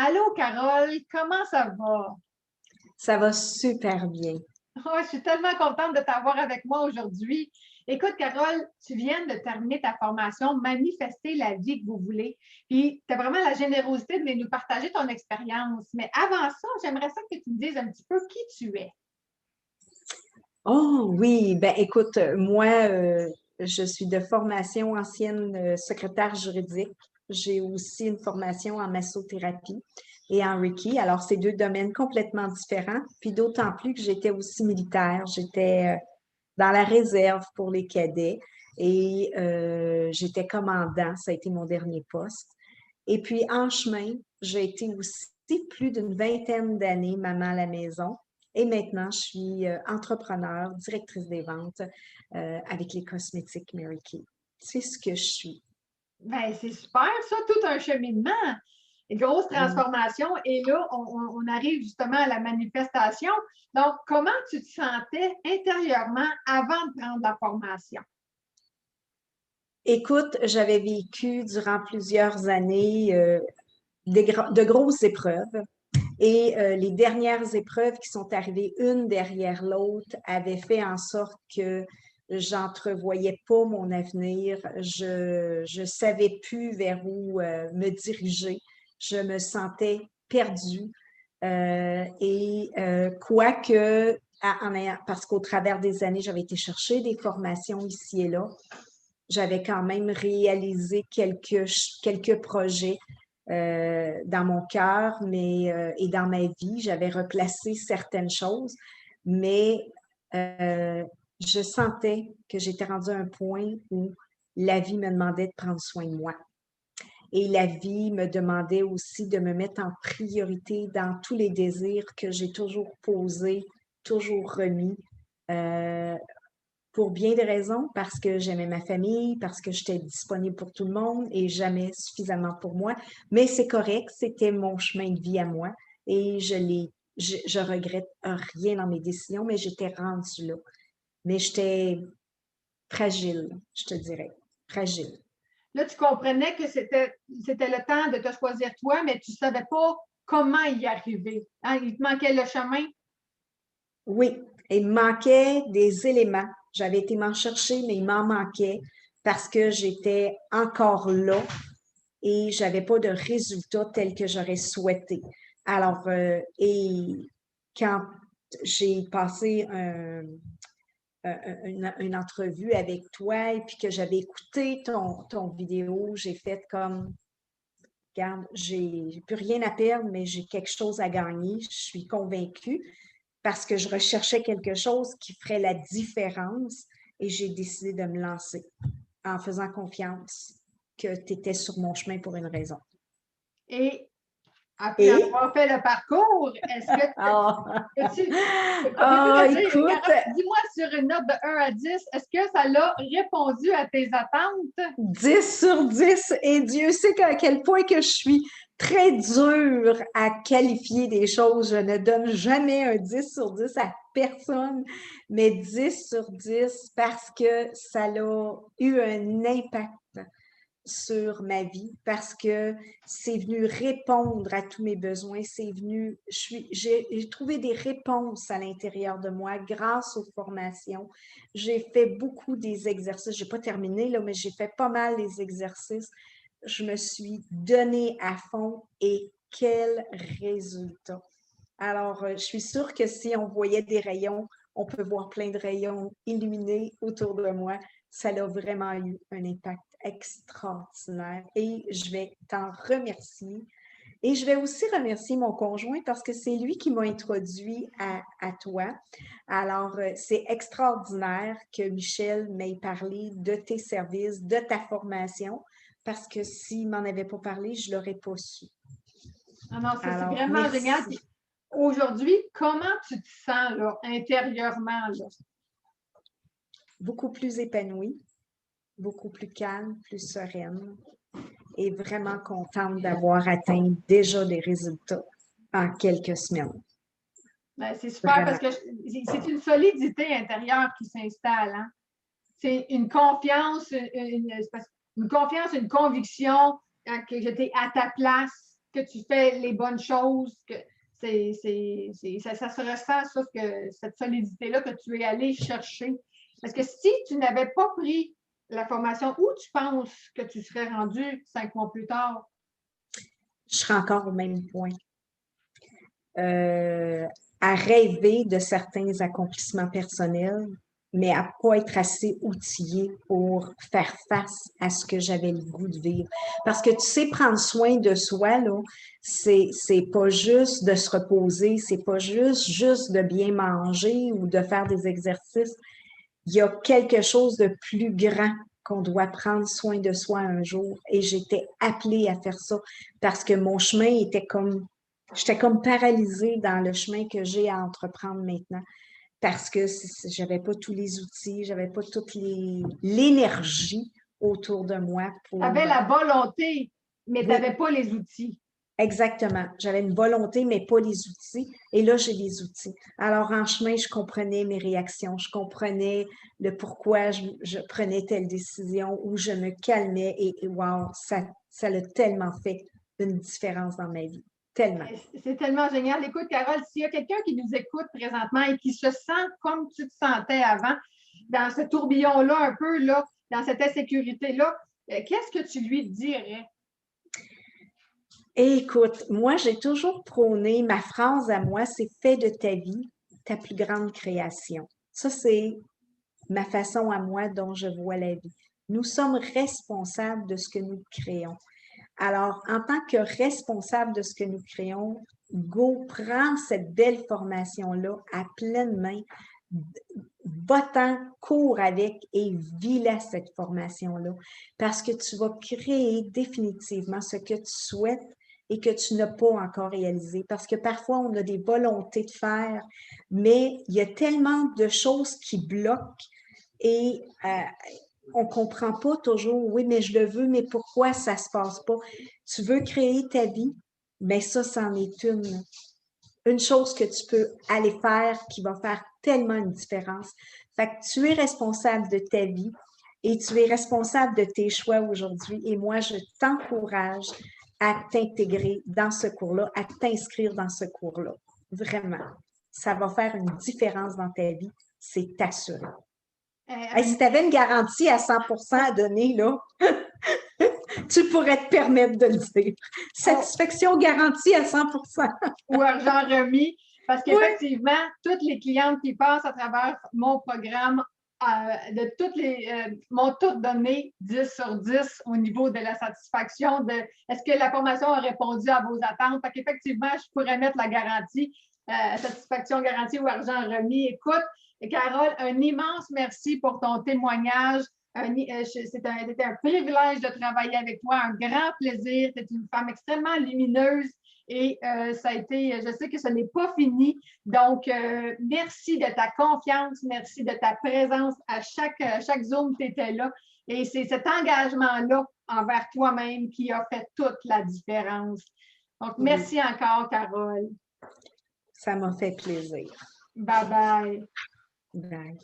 Allô, Carole, comment ça va? Ça va super bien. Oh, je suis tellement contente de t'avoir avec moi aujourd'hui. Écoute, Carole, tu viens de terminer ta formation Manifester la vie que vous voulez. Puis, tu as vraiment la générosité de nous partager ton expérience. Mais avant ça, j'aimerais ça que tu me dises un petit peu qui tu es. Oh oui, ben écoute, moi, je suis de formation ancienne secrétaire juridique. J'ai aussi une formation en massothérapie et en Reiki. Alors, c'est deux domaines complètement différents. Puis d'autant plus que j'étais aussi militaire. J'étais dans la réserve pour les cadets et j'étais commandant. Ça a été mon dernier poste. Et puis, en chemin, j'ai été aussi plus d'une vingtaine d'années maman à la maison. Et maintenant, je suis entrepreneur, directrice des ventes avec les cosmétiques Mary Kay. C'est ce que je suis. Ben, c'est super, ça, tout un cheminement, une grosse Oui. transformation. Et là, on arrive justement à la manifestation. Donc, comment tu te sentais intérieurement avant de prendre la formation? Écoute, j'avais vécu durant plusieurs années de grosses épreuves. Et les dernières épreuves qui sont arrivées une derrière l'autre avaient fait en sorte que j'entrevoyais pas mon avenir. Je savais plus vers où me diriger. Je me sentais perdue. Quoique, parce qu'au travers des années, j'avais été chercher des formations ici et là, j'avais quand même réalisé quelques projets dans mon cœur et dans ma vie. J'avais replacé certaines choses, mais euh, je sentais que j'étais rendue à un point où la vie me demandait de prendre soin de moi. Et la vie me demandait aussi de me mettre en priorité dans tous les désirs que j'ai toujours posés, toujours remis. Euh, pour bien des raisons, parce que j'aimais ma famille, parce que j'étais disponible pour tout le monde et jamais suffisamment pour moi. Mais c'est correct, c'était mon chemin de vie à moi et je regrette rien dans mes décisions, mais j'étais rendue là. Mais j'étais fragile, je te dirais. Fragile. Là, tu comprenais que c'était le temps de te choisir toi, mais tu ne savais pas comment y arriver. Hein? Il te manquait le chemin. Oui, il me manquait des éléments. J'avais été m'en chercher, mais il m'en manquait parce que j'étais encore là et j'avais pas de résultat tel que j'aurais souhaité. Alors, quand j'ai passé une entrevue avec toi et puis que j'avais écouté ton vidéo, j'ai fait comme, regarde, j'ai plus rien à perdre, mais j'ai quelque chose à gagner. Je suis convaincue parce que je recherchais quelque chose qui ferait la différence et j'ai décidé de me lancer en faisant confiance que tu étais sur mon chemin pour une raison. Et après Et avoir fait le parcours, est-ce que Ah, peux-tu me dire, écoute, Carole, dis-moi sur une note de 1 à 10, est-ce que ça l'a répondu à tes attentes? 10 sur 10 et Dieu sait à quel point que je suis très dure à qualifier des choses. Je ne donne jamais un 10 sur 10 à personne, mais 10 sur 10 parce que ça a eu un impact sur ma vie parce que c'est venu répondre à tous mes besoins, c'est venu, j'ai trouvé des réponses à l'intérieur de moi grâce aux formations. J'ai fait beaucoup des exercices, j'ai pas terminé là, mais j'ai fait pas mal des exercices. Je me suis donnée à fond et quel résultat. Alors, je suis sûre que si on voyait des rayons, on peut voir plein de rayons illuminés autour de moi. Ça a vraiment eu un impact extraordinaire et je vais t'en remercier. Et je vais aussi remercier mon conjoint parce que c'est lui qui m'a introduit à toi. Alors, c'est extraordinaire que Michel m'ait parlé de tes services, de ta formation, parce que s'il m'en avait pas parlé, je l'aurais pas su. Non, non, c'est Alors, vraiment génial. merci. Puis aujourd'hui, comment tu te sens là, intérieurement? Là? Beaucoup plus épanouie, beaucoup plus calme, plus sereine et vraiment contente d'avoir atteint déjà des résultats en quelques semaines. Ben, c'est super parce Vraiment. que c'est une solidité intérieure qui s'installe. Hein? C'est une confiance, une confiance, une conviction que j'étais à ta place. que tu fais les bonnes choses, que ça se ressent, ça, cette solidité-là que tu es allé chercher. Parce que si tu n'avais pas pris la formation, où tu penses que tu serais rendu 5 mois plus tard? Je serais encore au même point. À rêver de certains accomplissements personnels, mais à ne pas être assez outillé pour faire face à ce que j'avais le goût de vivre. Parce que tu sais, prendre soin de soi, là, c'est pas juste de se reposer, c'est pas juste de bien manger ou de faire des exercices. Il y a quelque chose de plus grand qu'on doit prendre soin de soi un jour. Et j'étais appelée à faire ça parce que mon chemin était j'étais comme paralysée dans le chemin que j'ai à entreprendre maintenant parce que j'avais pas tous les outils, j'avais pas toute l'énergie autour de moi Tu avais pour... la volonté, mais tu Oui, n'avais pas les outils. exactement. J'avais une volonté, mais pas les outils. Et là, j'ai les outils. Alors, en chemin, je comprenais mes réactions, je comprenais le pourquoi je prenais telle décision ou je me calmais et wow, ça l'a tellement fait une différence dans ma vie. Tellement. C'est tellement génial. Écoute, Carole, s'il y a quelqu'un qui nous écoute présentement et qui se sent comme tu te sentais avant, dans ce tourbillon-là, un peu, là, dans cette insécurité-là, qu'est-ce que tu lui dirais? Écoute, moi, j'ai toujours prôné, ma phrase à moi, c'est fais de ta vie ta plus grande création. Ça, c'est ma façon à moi dont je vois la vie. Nous sommes responsables de ce que nous créons. Alors, en tant que responsable de ce que nous créons, go, prends cette belle formation-là à pleine main, va-t'en, cours avec et vis-la cette formation-là parce que tu vas créer définitivement ce que tu souhaites et que tu n'as pas encore réalisé. Parce que parfois, on a des volontés de faire, mais il y a tellement de choses qui bloquent et on ne comprend pas toujours, oui, mais je le veux, mais pourquoi ça ne se passe pas? Tu veux créer ta vie, mais ça, c'en est une chose que tu peux aller faire qui va faire tellement une différence. Fait que tu es responsable de ta vie et tu es responsable de tes choix aujourd'hui. Et moi, je t'encourage à t'intégrer dans ce cours-là, à t'inscrire dans ce cours-là. Vraiment. Ça va faire une différence dans ta vie, c'est assuré. Hey, si tu avais une garantie à 100% à donner, là, tu pourrais te permettre de le dire. Satisfaction garantie à 100%. Ou argent remis, parce Oui. qu'effectivement, toutes les clientes qui passent à travers mon programme m'ont toutes donné 10 sur 10 au niveau de la satisfaction de est-ce que la formation a répondu à vos attentes. Fait qu'effectivement, je pourrais mettre la garantie, satisfaction garantie ou argent remis. Écoute, Carole, un immense merci pour ton témoignage. C'était un privilège de travailler avec toi, un grand plaisir. Tu es une femme extrêmement lumineuse et ça a été, je sais que ce n'est pas fini. Donc, merci de ta confiance, merci de ta présence à chaque Zoom, tu étais là. Et c'est cet engagement-là envers toi-même qui a fait toute la différence. Donc, merci encore, Carole. Ça m'a fait plaisir. Bye bye. Bye.